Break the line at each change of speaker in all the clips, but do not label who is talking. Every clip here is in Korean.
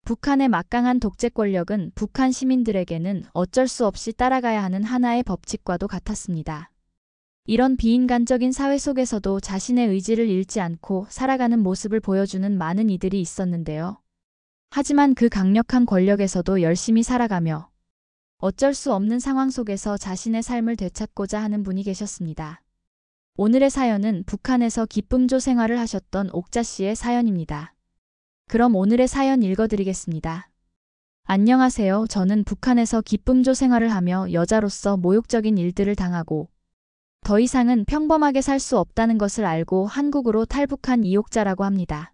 북한의 막강한 독재 권력은 북한 시민들에게는 어쩔 수 없이 따라가야 하는 하나의 법칙과도 같았습니다. 이런 비인간적인 사회 속에서도 자신의 의지를 잃지 않고 살아가는 모습을 보여주는 많은 이들이 있었는데요. 하지만 그 강력한 권력에서도 열심히 살아가며 어쩔 수 없는 상황 속에서 자신의 삶을 되찾고자 하는 분이 계셨습니다. 오늘의 사연은 북한에서 기쁨조 생활을 하셨던 옥자 씨의 사연입니다. 그럼 오늘의 사연 읽어드리겠습니다. 안녕하세요. 저는 북한에서 기쁨조 생활을 하며 여자로서 모욕적인 일들을 당하고 더 이상은 평범하게 살 수 없다는 것을 알고 한국으로 탈북한 이옥자라고 합니다.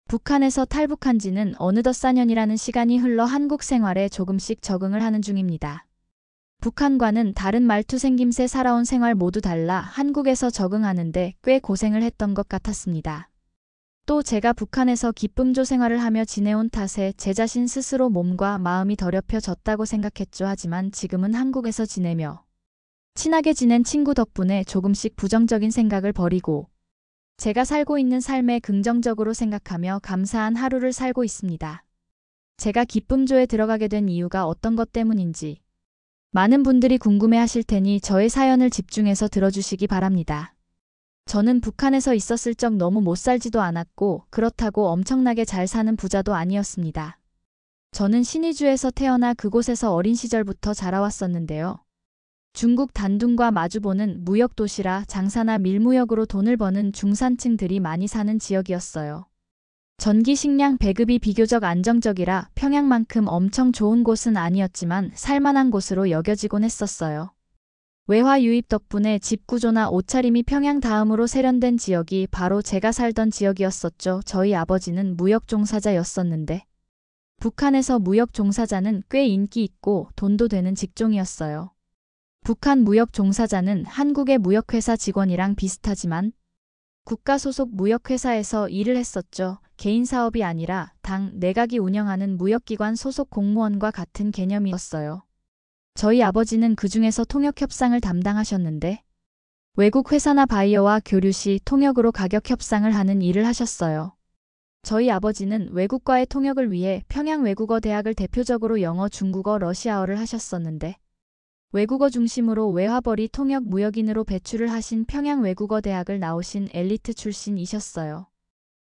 북한에서 탈북한 지는 어느덧 4년이라는 시간이 흘러 한국 생활에 조금씩 적응을 하는 중입니다. 북한과는 다른 말투 생김새 살아온 생활 모두 달라 한국에서 적응하는데 꽤 고생을 했던 것 같았습니다. 또 제가 북한에서 기쁨조 생활을 하며 지내온 탓에 제 자신 스스로 몸과 마음이 더럽혀졌다고 생각했죠. 하지만 지금은 한국에서 지내며 친하게 지낸 친구 덕분에 조금씩 부정적인 생각을 버리고 제가 살고 있는 삶에 긍정적으로 생각하며 감사한 하루를 살고 있습니다. 제가 기쁨조에 들어가게 된 이유가 어떤 것 때문인지 많은 분들이 궁금해 하실 테니 저의 사연을 집중해서 들어주시기 바랍니다. 저는 북한에서 있었을 적 너무 못 살지도 않았고 그렇다고 엄청나게 잘 사는 부자도 아니었습니다. 저는 신의주에서 태어나 그곳에서 어린 시절부터 자라왔었는데요. 중국 단둥과 마주보는 무역도시라 장사나 밀무역으로 돈을 버는 중산층들이 많이 사는 지역이었어요. 전기 식량 배급이 비교적 안정적이라 평양만큼 엄청 좋은 곳은 아니었지만 살만한 곳으로 여겨지곤 했었어요. 외화 유입 덕분에 집 구조나 옷차림이 평양 다음으로 세련된 지역이 바로 제가 살던 지역이었었죠. 저희 아버지는 무역 종사자였었는데 북한에서 무역 종사자는 꽤 인기 있고 돈도 되는 직종이었어요. 북한 무역 종사자는 한국의 무역회사 직원이랑 비슷하지만 국가 소속 무역회사에서 일을 했었죠. 개인 사업이 아니라 당, 내각이 운영하는 무역기관 소속 공무원과 같은 개념이었어요. 저희 아버지는 그중에서 통역 협상을 담당하셨는데 외국 회사나 바이어와 교류 시 통역으로 가격 협상을 하는 일을 하셨어요. 저희 아버지는 외국과의 통역을 위해 평양외국어대학을 대표적으로 영어, 중국어, 러시아어를 하셨었는데 외국어 중심으로 외화벌이 통역 무역인으로 배출을 하신 평양외국어대학을 나오신 엘리트 출신이셨어요.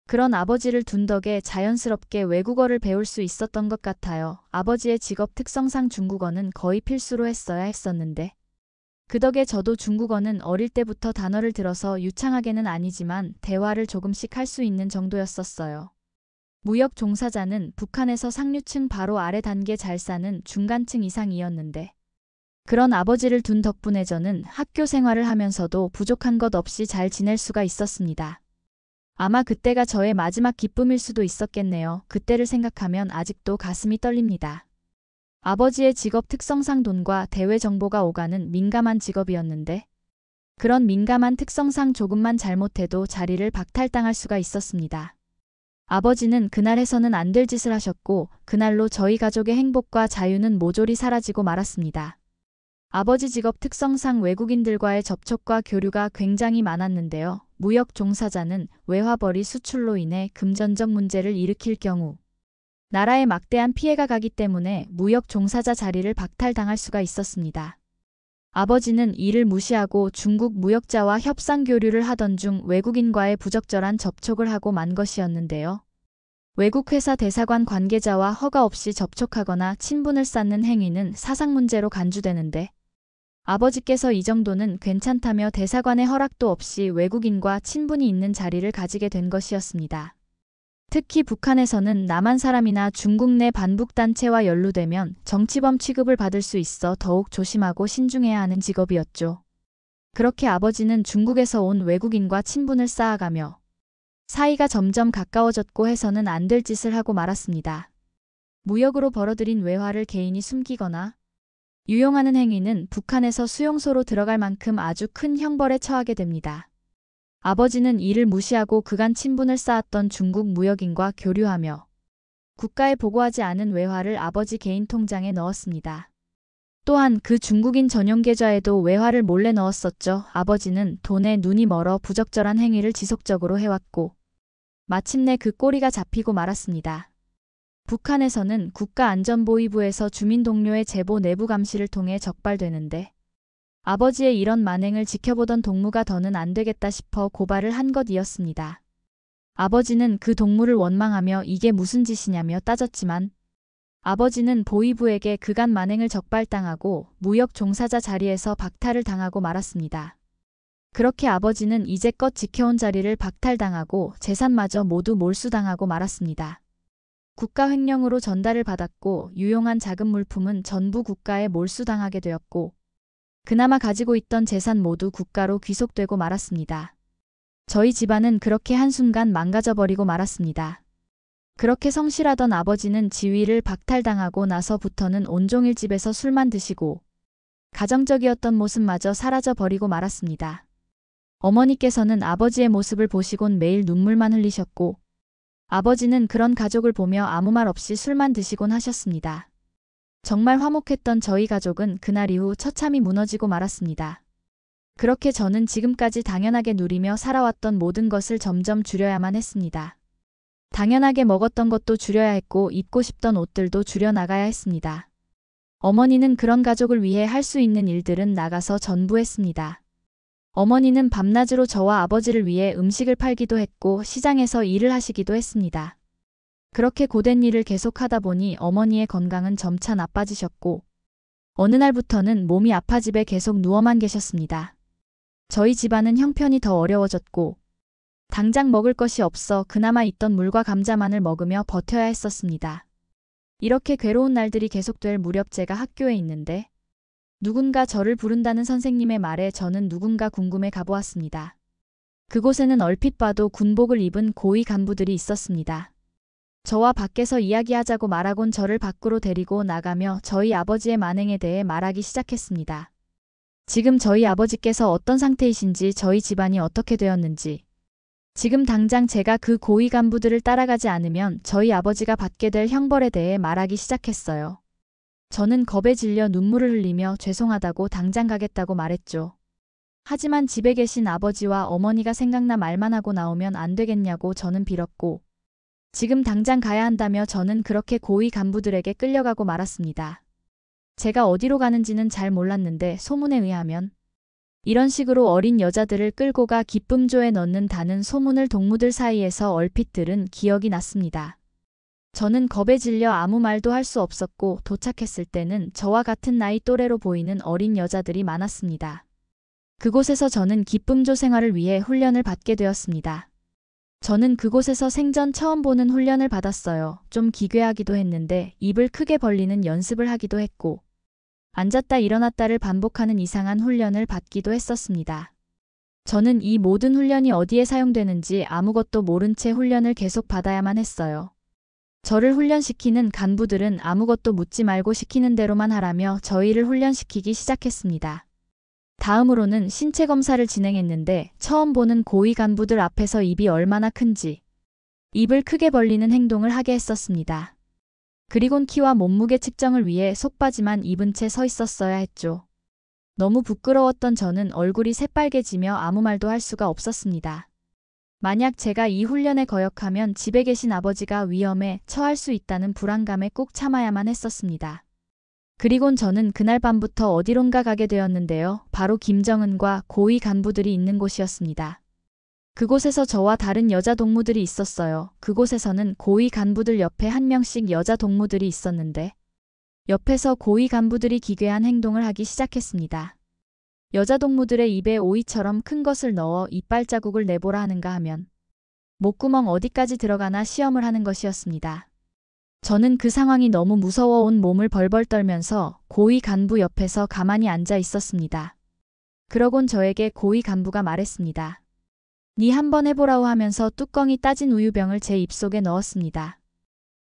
그런 아버지를 둔 덕에 자연스럽게 외국어를 배울 수 있었던 것 같아요. 아버지의 직업 특성상 중국어는 거의 필수로 했어야 했었는데 그 덕에 저도 중국어는 어릴 때부터 단어를 들어서 유창하게는 아니지만 대화를 조금씩 할 수 있는 정도였었어요. 무역 종사자는 북한에서 상류층 바로 아래 단계 잘 사는 중간층 이상이었는데 그런 아버지를 둔 덕분에 저는 학교 생활을 하면서도 부족한 것 없이 잘 지낼 수가 있었습니다. 아마 그때가 저의 마지막 기쁨일 수도 있었겠네요. 그때를 생각하면 아직도 가슴이 떨립니다. 아버지의 직업 특성상 돈과 대외 정보가 오가는 민감한 직업이었는데 그런 민감한 특성상 조금만 잘못해도 자리를 박탈당할 수가 있었습니다. 아버지는 그날 해서는 안 될 짓을 하셨고 그날로 저희 가족의 행복과 자유는 모조리 사라지고 말았습니다. 아버지 직업 특성상 외국인들과의 접촉과 교류가 굉장히 많았는데요. 무역 종사자는 외화벌이 수출로 인해 금전적 문제를 일으킬 경우 나라에 막대한 피해가 가기 때문에 무역 종사자 자리를 박탈당할 수가 있었습니다. 아버지는 이를 무시하고 중국 무역자와 협상 교류를 하던 중 외국인과의 부적절한 접촉을 하고 만 것이었는데요. 외국 회사 대사관 관계자와 허가 없이 접촉하거나 친분을 쌓는 행위는 사상 문제로 간주되는데 아버지께서 이 정도는 괜찮다며 대사관의 허락도 없이 외국인과 친분이 있는 자리를 가지게 된 것이었습니다. 특히 북한에서는 남한 사람이나 중국 내 반북단체와 연루되면 정치범 취급을 받을 수 있어 더욱 조심하고 신중해야 하는 직업이었죠. 그렇게 아버지는 중국에서 온 외국인과 친분을 쌓아가며 사이가 점점 가까워졌고 해서는 안 될 짓을 하고 말았습니다. 무역으로 벌어들인 외화를 개인이 숨기거나 유용하는 행위는 북한에서 수용소로 들어갈 만큼 아주 큰 형벌에 처하게 됩니다. 아버지는 이를 무시하고 그간 친분을 쌓았던 중국 무역인과 교류하며 국가에 보고하지 않은 외화를 아버지 개인 통장에 넣었습니다. 또한 그 중국인 전용 계좌에도 외화를 몰래 넣었었죠. 아버지는 돈에 눈이 멀어 부적절한 행위를 지속적으로 해왔고 마침내 그 꼬리가 잡히고 말았습니다. 북한에서는 국가안전보위부에서 주민 동료의 제보 내부 감시를 통해 적발되는데 아버지의 이런 만행을 지켜보던 동무가 더는 안 되겠다 싶어 고발을 한 것이었습니다. 아버지는 그 동무를 원망하며 이게 무슨 짓이냐며 따졌지만 아버지는 보위부에게 그간 만행을 적발당하고 무역 종사자 자리에서 박탈을 당하고 말았습니다. 그렇게 아버지는 이제껏 지켜온 자리를 박탈당하고 재산마저 모두 몰수당하고 말았습니다. 국가 횡령으로 전달을 받았고 유용한 자금 물품은 전부 국가에 몰수당하게 되었고 그나마 가지고 있던 재산 모두 국가로 귀속되고 말았습니다. 저희 집안은 그렇게 한순간 망가져버리고 말았습니다. 그렇게 성실하던 아버지는 지위를 박탈당하고 나서부터는 온종일 집에서 술만 드시고 가정적이었던 모습마저 사라져버리고 말았습니다. 어머니께서는 아버지의 모습을 보시곤 매일 눈물만 흘리셨고 아버지는 그런 가족을 보며 아무 말 없이 술만 드시곤 하셨습니다. 정말 화목했던 저희 가족은 그날 이후 처참히 무너지고 말았습니다. 그렇게 저는 지금까지 당연하게 누리며 살아왔던 모든 것을 점점 줄여야만 했습니다. 당연하게 먹었던 것도 줄여야 했고 입고 싶던 옷들도 줄여나가야 했습니다. 어머니는 그런 가족을 위해 할 수 있는 일들은 나가서 전부 했습니다. 어머니는 밤낮으로 저와 아버지를 위해 음식을 팔기도 했고 시장에서 일을 하시기도 했습니다. 그렇게 고된 일을 계속하다 보니 어머니의 건강은 점차 나빠지셨고 어느 날부터는 몸이 아파 집에 계속 누워만 계셨습니다. 저희 집안은 형편이 더 어려워졌고 당장 먹을 것이 없어 그나마 있던 물과 감자만을 먹으며 버텨야 했었습니다. 이렇게 괴로운 날들이 계속될 무렵 제가 학교에 있는데 누군가 저를 부른다는 선생님의 말에 저는 누군가 궁금해 가보았습니다. 그곳에는 얼핏 봐도 군복을 입은 고위 간부들이 있었습니다. 저와 밖에서 이야기하자고 말하곤 저를 밖으로 데리고 나가며 저희 아버지의 만행에 대해 말하기 시작했습니다. 지금 저희 아버지께서 어떤 상태이신지 저희 집안이 어떻게 되었는지 지금 당장 제가 그 고위 간부들을 따라가지 않으면 저희 아버지가 받게 될 형벌에 대해 말하기 시작했어요. 저는 겁에 질려 눈물을 흘리며 죄송하다고 당장 가겠다고 말했죠. 하지만 집에 계신 아버지와 어머니가 생각나 말만 하고 나오면 안 되겠냐고 저는 빌었고 지금 당장 가야 한다며 저는 그렇게 고위 간부들에게 끌려가고 말았습니다. 제가 어디로 가는지는 잘 몰랐는데 소문에 의하면 이런 식으로 어린 여자들을 끌고 가 기쁨조에 넣는다는 소문을 동무들 사이에서 얼핏 들은 기억이 났습니다. 저는 겁에 질려 아무 말도 할 수 없었고 도착했을 때는 저와 같은 나이 또래로 보이는 어린 여자들이 많았습니다. 그곳에서 저는 기쁨조 생활을 위해 훈련을 받게 되었습니다. 저는 그곳에서 생전 처음 보는 훈련을 받았어요. 좀 기괴하기도 했는데 입을 크게 벌리는 연습을 하기도 했고 앉았다 일어났다를 반복하는 이상한 훈련을 받기도 했었습니다. 저는 이 모든 훈련이 어디에 사용되는지 아무것도 모른 채 훈련을 계속 받아야만 했어요. 저를 훈련시키는 간부들은 아무것도 묻지 말고 시키는 대로만 하라며 저희를 훈련시키기 시작했습니다. 다음으로는 신체 검사를 진행했는데 처음 보는 고위 간부들 앞에서 입이 얼마나 큰지 입을 크게 벌리는 행동을 하게 했었습니다. 그리곤 키와 몸무게 측정을 위해 속바지만 입은 채 서 있었어야 했죠. 너무 부끄러웠던 저는 얼굴이 새빨개지며 아무 말도 할 수가 없었습니다. 만약 제가 이 훈련에 거역하면 집에 계신 아버지가 위험에 처할 수 있다는 불안감에 꾹 참아야만 했었습니다. 그리곤 저는 그날 밤부터 어디론가 가게 되었는데요. 바로 김정은과 고위 간부들이 있는 곳이었습니다. 그곳에서 저와 다른 여자 동무들이 있었어요. 그곳에서는 고위 간부들 옆에 한 명씩 여자 동무들이 있었는데 옆에서 고위 간부들이 기괴한 행동을 하기 시작했습니다. 여자 동무들의 입에 오이처럼 큰 것을 넣어 이빨 자국을 내보라 하는가 하면 목구멍 어디까지 들어가나 시험을 하는 것이었습니다. 저는 그 상황이 너무 무서워 온 몸을 벌벌 떨면서 고위 간부 옆에서 가만히 앉아 있었습니다. 그러곤 저에게 고위 간부가 말했습니다. 니 한번 해보라고 하면서 뚜껑이 따진 우유병을 제 입속에 넣었습니다.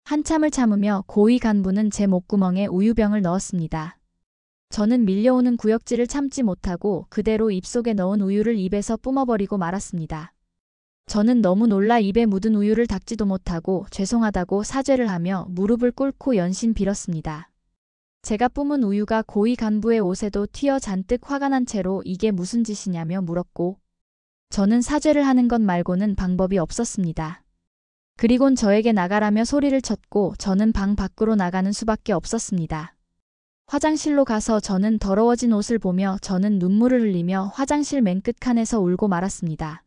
한참을 참으며 고위 간부는 제 목구멍에 우유병을 넣었습니다. 저는 밀려오는 구역질을 참지 못하고 그대로 입속에 넣은 우유를 입에서 뿜어버리고 말았습니다. 저는 너무 놀라 입에 묻은 우유를 닦지도 못하고 죄송하다고 사죄를 하며 무릎을 꿇고 연신 빌었습니다. 제가 뿜은 우유가 고위 간부의 옷에도 튀어 잔뜩 화가 난 채로 이게 무슨 짓이냐며 물었고 저는 사죄를 하는 것 말고는 방법이 없었습니다. 그리곤 저에게 나가라며 소리를 쳤고 저는 방 밖으로 나가는 수밖에 없었습니다. 화장실로 가서 저는 더러워진 옷을 보며 저는 눈물을 흘리며 화장실 맨 끝칸에서 울고 말았습니다.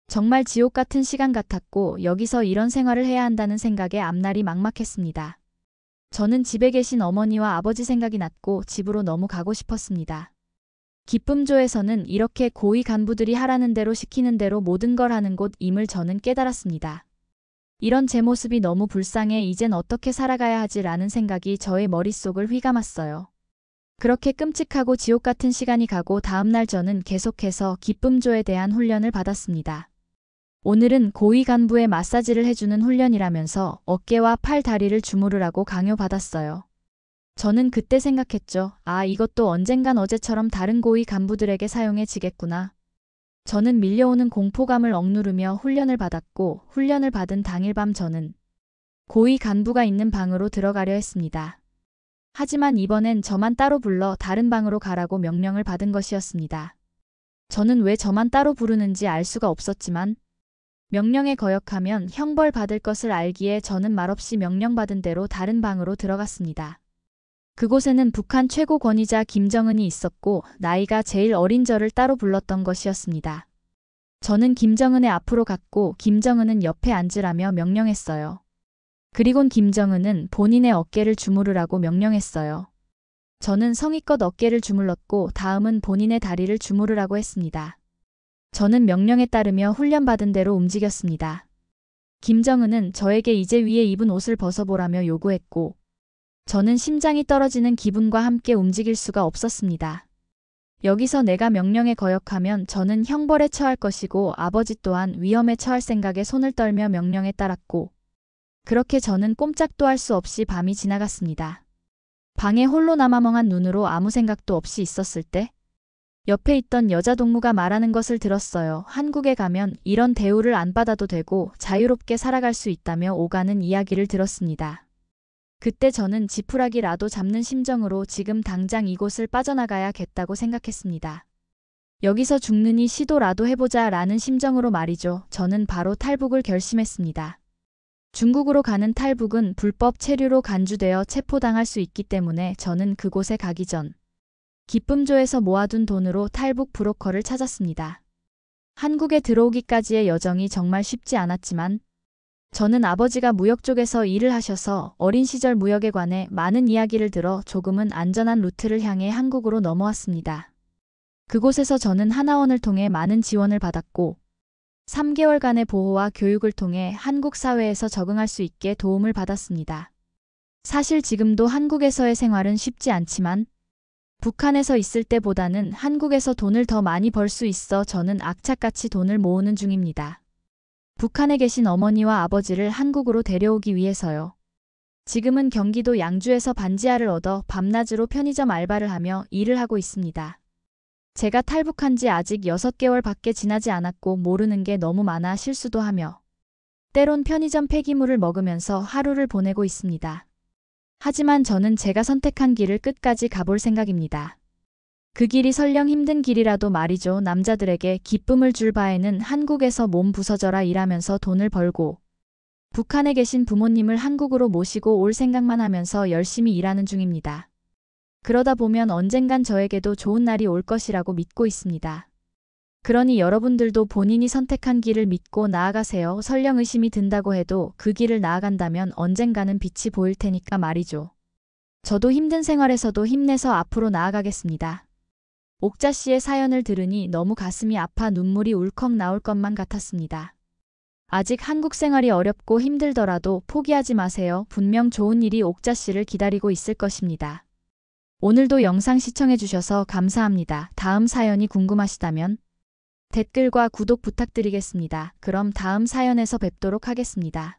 정말 지옥 같은 시간 같았고 여기서 이런 생활을 해야 한다는 생각에 앞날이 막막했습니다. 저는 집에 계신 어머니와 아버지 생각이 났고 집으로 너무 가고 싶었습니다. 기쁨조에서는 이렇게 고위 간부들이 하라는 대로 시키는 대로 모든 걸 하는 곳임을 저는 깨달았습니다. 이런 제 모습이 너무 불쌍해 이젠 어떻게 살아가야 하지라는 생각이 저의 머릿속을 휘감았어요. 그렇게 끔찍하고 지옥 같은 시간이 가고 다음날 저는 계속해서 기쁨조에 대한 훈련을 받았습니다. 오늘은 고위 간부의 마사지를 해주는 훈련이라면서 어깨와 팔, 다리를 주무르라고 강요받았어요. 저는 그때 생각했죠. 아, 이것도 언젠간 어제처럼 다른 고위 간부들에게 사용해지겠구나. 저는 밀려오는 공포감을 억누르며 훈련을 받았고 훈련을 받은 당일 밤 저는 고위 간부가 있는 방으로 들어가려 했습니다. 하지만 이번엔 저만 따로 불러 다른 방으로 가라고 명령을 받은 것이었습니다. 저는 왜 저만 따로 부르는지 알 수가 없었지만 명령에 거역하면 형벌 받을 것을 알기에 저는 말없이 명령받은 대로 다른 방으로 들어갔습니다. 그곳에는 북한 최고 권위자 김정은이 있었고 나이가 제일 어린 저를 따로 불렀던 것이었습니다. 저는 김정은의 앞으로 갔고 김정은은 옆에 앉으라며 명령했어요. 그리곤 김정은은 본인의 어깨를 주무르라고 명령했어요. 저는 성의껏 어깨를 주물렀고 다음은 본인의 다리를 주무르라고 했습니다. 저는 명령에 따르며 훈련받은 대로 움직였습니다. 김정은은 저에게 이제 위에 입은 옷을 벗어보라며 요구했고 저는 심장이 떨어지는 기분과 함께 움직일 수가 없었습니다. 여기서 내가 명령에 거역하면 저는 형벌에 처할 것이고 아버지 또한 위험에 처할 생각에 손을 떨며 명령에 따랐고 그렇게 저는 꼼짝도 할 수 없이 밤이 지나갔습니다. 방에 홀로 남아 멍한 눈으로 아무 생각도 없이 있었을 때 옆에 있던 여자 동무가 말하는 것을 들었어요. 한국에 가면 이런 대우를 안 받아도 되고 자유롭게 살아갈 수 있다며 오가는 이야기를 들었습니다. 그때 저는 지푸라기라도 잡는 심정으로 지금 당장 이곳을 빠져나가야겠다고 생각했습니다. 여기서 죽느니 시도라도 해보자 라는 심정으로 말이죠. 저는 바로 탈북을 결심했습니다. 중국으로 가는 탈북은 불법 체류로 간주되어 체포당할 수 있기 때문에 저는 그곳에 가기 전 기쁨조에서 모아둔 돈으로 탈북 브로커를 찾았습니다. 한국에 들어오기까지의 여정이 정말 쉽지 않았지만 저는 아버지가 무역 쪽에서 일을 하셔서 어린 시절 무역에 관해 많은 이야기를 들어 조금은 안전한 루트를 향해 한국으로 넘어왔습니다. 그곳에서 저는 하나원을 통해 많은 지원을 받았고 3개월간의 보호와 교육을 통해 한국 사회에서 적응할 수 있게 도움을 받았습니다. 사실 지금도 한국에서의 생활은 쉽지 않지만 북한에서 있을 때보다는 한국에서 돈을 더 많이 벌 수 있어 저는 악착같이 돈을 모으는 중입니다. 북한에 계신 어머니와 아버지를 한국으로 데려오기 위해서요. 지금은 경기도 양주에서 반지하를 얻어 밤낮으로 편의점 알바를 하며 일을 하고 있습니다. 제가 탈북한 지 아직 6개월밖에 지나지 않았고 모르는 게 너무 많아 실수도 하며 때론 편의점 폐기물을 먹으면서 하루를 보내고 있습니다. 하지만 저는 제가 선택한 길을 끝까지 가볼 생각입니다. 그 길이 설령 힘든 길이라도 말이죠. 남자들에게 기쁨을 줄 바에는 한국에서 몸 부서져라 일하면서 돈을 벌고 북한에 계신 부모님을 한국으로 모시고 올 생각만 하면서 열심히 일하는 중입니다. 그러다 보면 언젠간 저에게도 좋은 날이 올 것이라고 믿고 있습니다. 그러니 여러분들도 본인이 선택한 길을 믿고 나아가세요. 설령 의심이 든다고 해도 그 길을 나아간다면 언젠가는 빛이 보일 테니까 말이죠. 저도 힘든 생활에서도 힘내서 앞으로 나아가겠습니다. 옥자 씨의 사연을 들으니 너무 가슴이 아파 눈물이 울컥 나올 것만 같았습니다. 아직 한국 생활이 어렵고 힘들더라도 포기하지 마세요. 분명 좋은 일이 옥자 씨를 기다리고 있을 것입니다. 오늘도 영상 시청해주셔서 감사합니다. 다음 사연이 궁금하시다면 댓글과 구독 부탁드리겠습니다. 그럼 다음 사연에서 뵙도록 하겠습니다.